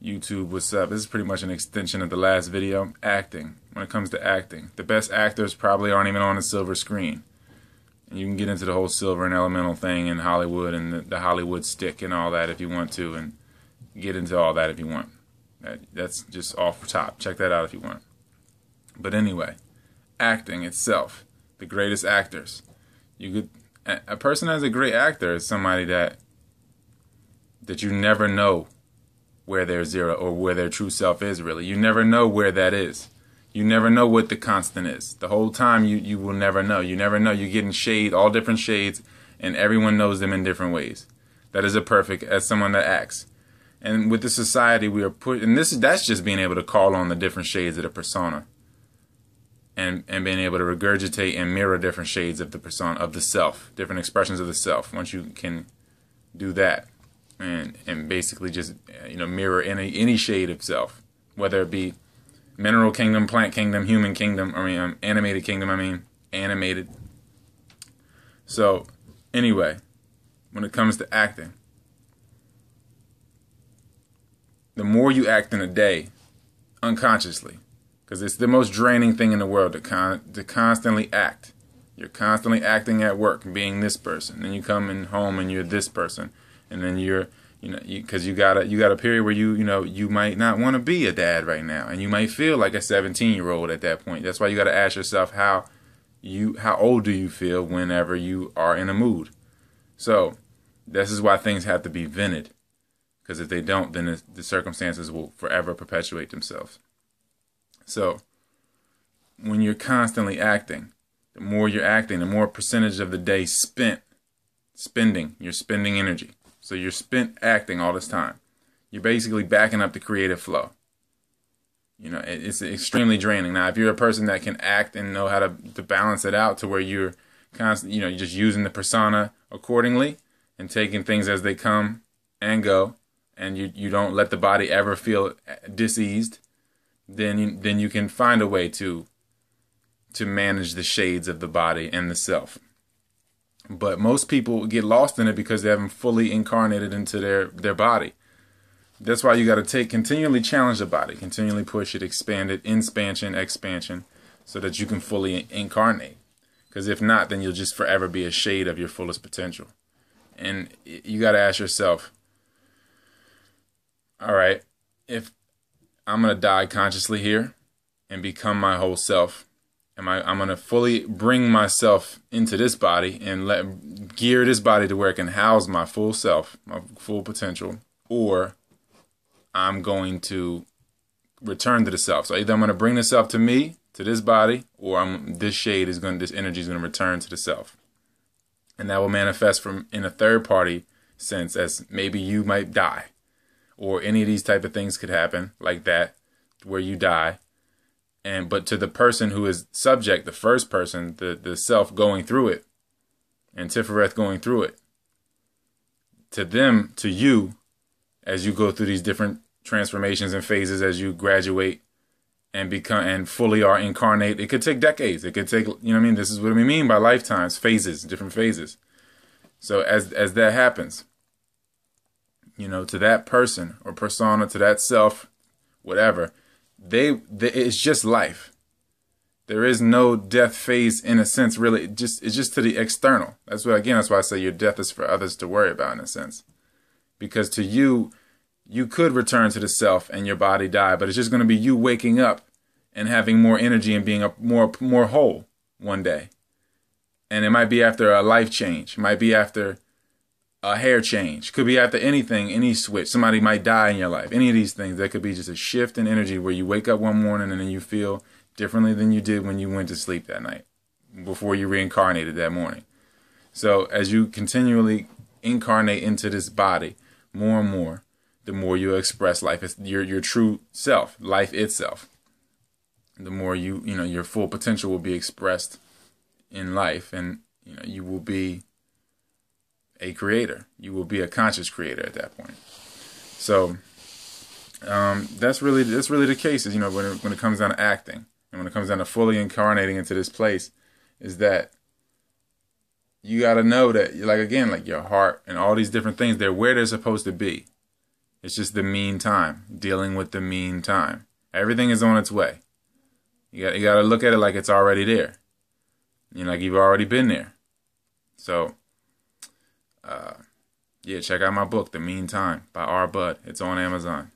YouTube, what's up? This is pretty much an extension of the last video. Acting. When it comes to acting, the best actors probably aren't even on a silver screen. And you can get into the whole silver and elemental thing in Hollywood and the Hollywood stick and all that if you want to, and get into all that if you want. That's just off the top. Check that out if you want. But anyway, acting itself, the greatest actors. A person that's a great actor is somebody that you never know where their zero or where their true self is really. You never know where that is. You never know what the constant is. The whole time you will never know. You never know. You're getting shade, all different shades, and everyone knows them in different ways. That is a perfect as someone that acts. And with the society we are put, and that's just being able to call on the different shades of the persona. And being able to regurgitate and mirror different shades of the persona, of the self, different expressions of the self. Once you can do that, and basically just mirror any shade of self, whether it be mineral kingdom, plant kingdom, human kingdom, animated kingdom, animated. So anyway, when it comes to acting, the more you act in a day, unconsciously, because it's the most draining thing in the world to constantly act. You're constantly acting at work, being this person. Then you come in home and you're this person. And then because you got a period where you might not want to be a dad right now. And you might feel like a 17-year-old at that point. That's why you got to ask yourself how old do you feel whenever you are in a mood. So this is why things have to be vented. Because if they don't, then the circumstances will forever perpetuate themselves. So when you're constantly acting, the more you're acting, the more percentage of the day you're spending energy. So you're spent acting all this time. You're basically backing up the creative flow. It's extremely draining. Now, if you're a person that can act and know how to balance it out to where you're constantly, you're just using the persona accordingly and taking things as they come and go, and you don't let the body ever feel diseased, then you can find a way to manage the shades of the body and the self. But most people get lost in it because they haven't fully incarnated into their body. That's why you got to continually challenge the body, continually push it, expand it, expansion, so that you can fully incarnate. Because if not, then you'll just forever be a shade of your fullest potential. And you got to ask yourself, all right, if I'm going to die consciously here and become my whole self, I'm going to fully bring myself into this body and gear this body to where it can house my full self, my full potential, or I'm going to return to the self. So either I'm going to bring the self to me, to this body, or this energy is going to return to the self. And that will manifest in a third party sense as maybe you might die, or any of these type of things could happen like that, where you die. But to the person who is subject, the first person, the self going through it, and Tifereth going through it, to you, as you go through these different transformations and phases, as you graduate and become and fully are incarnate, it could take decades. It could take, this is what we mean by lifetimes, phases, different phases. So as that happens, to that person or persona, to that self, whatever, it's just life. There is no death phase in a sense, really. It's just to the external. That's why I say your death is for others to worry about in a sense. Because to you could return to the self and your body die, but it's just going to be you waking up and having more energy and being more whole one day. And it might be after a life change. It might be after a hair change. Could be after anything, any switch. Somebody might die in your life. Any of these things. There could be just a shift in energy where you wake up one morning and then you feel differently than you did when you went to sleep that night, before you reincarnated that morning. So as you continually incarnate into this body more and more, the more you express life. It's your true self, life itself. The more your full potential will be expressed in life, and you will be a creator. You will be a conscious creator at that point. So that's really the case. Is when it comes down to acting, and when it comes down to fully incarnating into this place, is that you got to know that, like your heart and all these different things, they're where they're supposed to be. It's just the meantime, dealing with the meantime. Everything is on its way. You got to look at it like it's already there. Like you've already been there. So, yeah, check out my book, The Meantime by R. Bud. It's on Amazon.